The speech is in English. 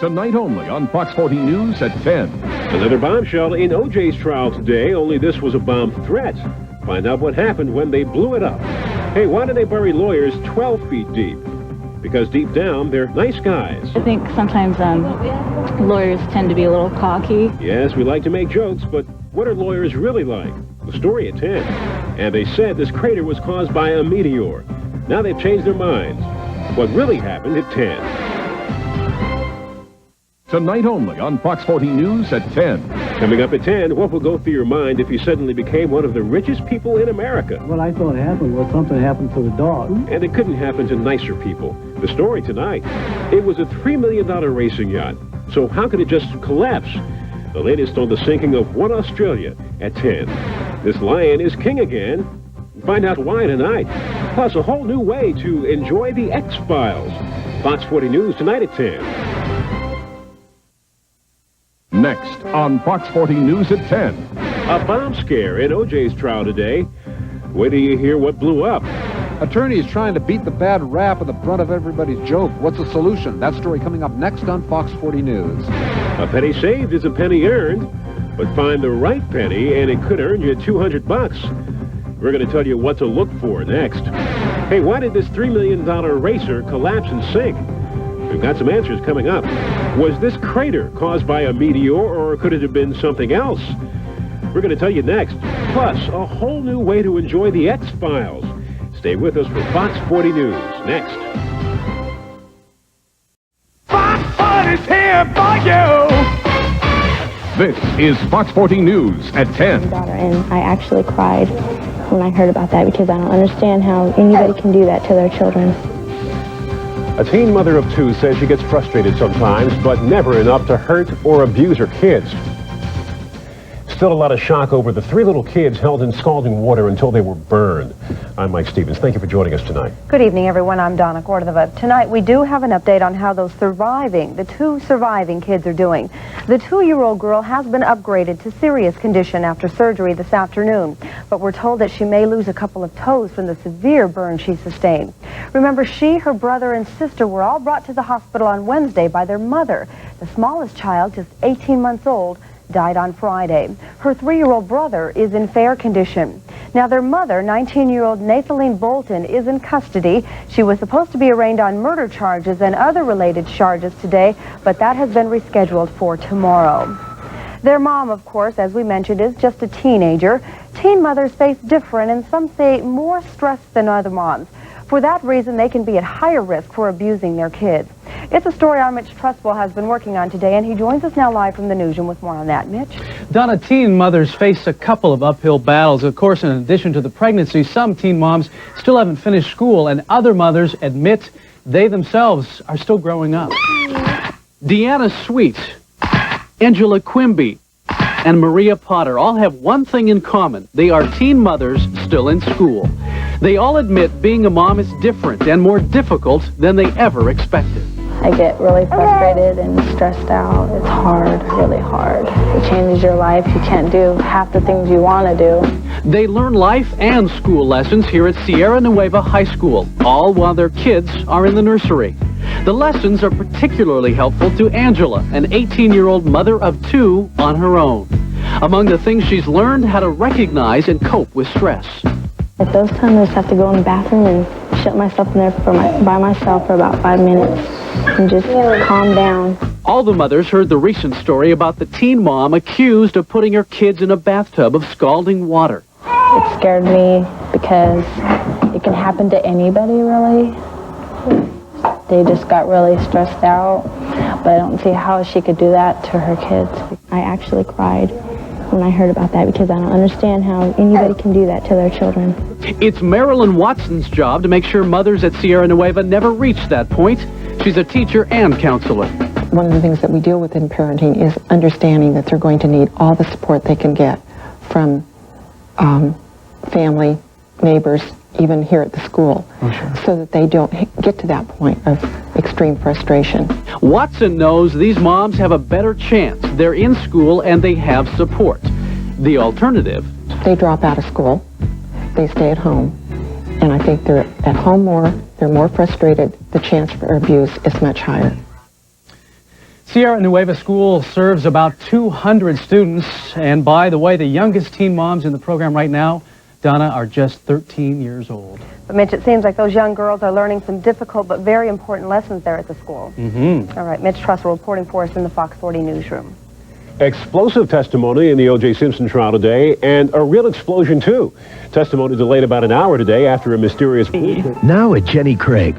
Tonight only on Fox 40 News at 10. Another bombshell in OJ's trial today, only this was a bomb threat. Find out what happened when they blew it up. Hey, why did they bury lawyers 12 feet deep? Because deep down, they're nice guys. I think sometimes lawyers tend to be a little cocky. Yes, we like to make jokes, but what are lawyers really like? The story at 10. And they said this crater was caused by a meteor. Now they've changed their minds. What really happened at 10. Tonight only on Fox 40 News at 10. Coming up at 10, what will go through your mind if you suddenly became one of the richest people in America? What I thought happened was something happened to the dog. And it couldn't happen to nicer people. The story tonight, it was a $3 million racing yacht. So how could it just collapse? The latest on the sinking of One Australia at 10. This lion is king again. Find out why tonight. Plus a whole new way to enjoy the X-Files. Fox 40 News tonight at 10. Next on Fox 40 News at 10. A bomb scare in OJ's trial today. Wait till you hear what blew up. Attorney is trying to beat the bad rap at the brunt of everybody's joke. What's the solution? That story coming up next on Fox 40 News. A penny saved is a penny earned, but find the right penny and it could earn you $200. We're going to tell you what to look for next. Hey, why did this $3 million racer collapse and sink? We've got some answers coming up. Was this crater caused by a meteor, or could it have been something else? We're going to tell you next. Plus, a whole new way to enjoy the X-Files. Stay with us for Fox 40 News next. Fox 40 is here for you! This is Fox 40 News at 10. My daughter, and I actually cried when I heard about that because I don't understand how anybody can do that to their children. A teen mother of two says she gets frustrated sometimes, but never enough to hurt or abuse her kids. Still a lot of shock over the 3 little kids held in scalding water until they were burned. I'm Mike Stevens. Thank you for joining us tonight. Good evening, everyone. I'm Donna, Cordova. Tonight, we do have an update on how the 2 surviving kids are doing. The 2-year-old girl has been upgraded to serious condition after surgery this afternoon, but we're told that she may lose a couple of toes from the severe burn she sustained. Remember, she, her brother, and sister were all brought to the hospital on Wednesday by their mother. The smallest child, just 18 months old, died on Friday. Her 3-year-old brother is in fair condition. Now, their mother, 19-year-old Nathalie Bolton, is in custody. She was supposed to be arraigned on murder charges and other related charges today, but that has been rescheduled for tomorrow. Their mom, of course, as we mentioned, is just a teenager. Teen mothers face different and some say more stress than other moms. For that reason, they can be at higher risk for abusing their kids. It's a story our Mitch Truswell has been working on today, and he joins us now live from the newsroom with more on that. Mitch? Donna, teen mothers face a couple of uphill battles. Of course, in addition to the pregnancy, some teen moms still haven't finished school, and other mothers admit they themselves are still growing up. Deanna Sweet, Angela QUIMBY, and Maria Potter all have one thing in common. They are teen mothers still in school. They all admit being a mom is different and more difficult than they ever expected. I get really frustrated and stressed out. It's hard, really hard. It changes your life. You can't do half the things you want to do. They learn life and school lessons here at Sierra Nueva High School, all while their kids are in the nursery. The lessons are particularly helpful to Angela, an 18-year-old mother of 2 on her own. Among the things she's learned, how to recognize and cope with stress. At those times, I just have to go in the bathroom and shut myself in there by myself for about 5 minutes and just calm down. All the mothers heard the recent story about the teen mom accused of putting her kids in a bathtub of scalding water. It scared me because it can happen to anybody, really. They just got really stressed out, but I don't see how she could do that to her kids. I actually cried when I heard about that because I don't understand how anybody can do that to their children. It's MARILYN Watson's job to make sure mothers at Sierra Nueva never reach that point. She's a teacher and counselor. One of the things that we deal with in parenting is understanding that they're going to need all the support they can get from family, neighbors, even here at the school, so that they don't get to that point of extreme frustration. Watson knows these moms have a better chance. They're in school and they have support. The alternative? They drop out of school, they stay at home, and I think they're at home more, they're more frustrated, the chance for abuse is much higher. Sierra Nueva School serves about 200 students. And by the way, the youngest teen moms in the program right now, Donna, are just 13 years old. But Mitch, it seems like those young girls are learning some difficult but very important lessons there at the school. All right, Mitch Truswell reporting for us in the Fox 40 newsroom. Explosive testimony in the OJ Simpson trial today, and a real explosion, too. Testimony delayed about an hour today after a mysterious... Now at Jenny Craig.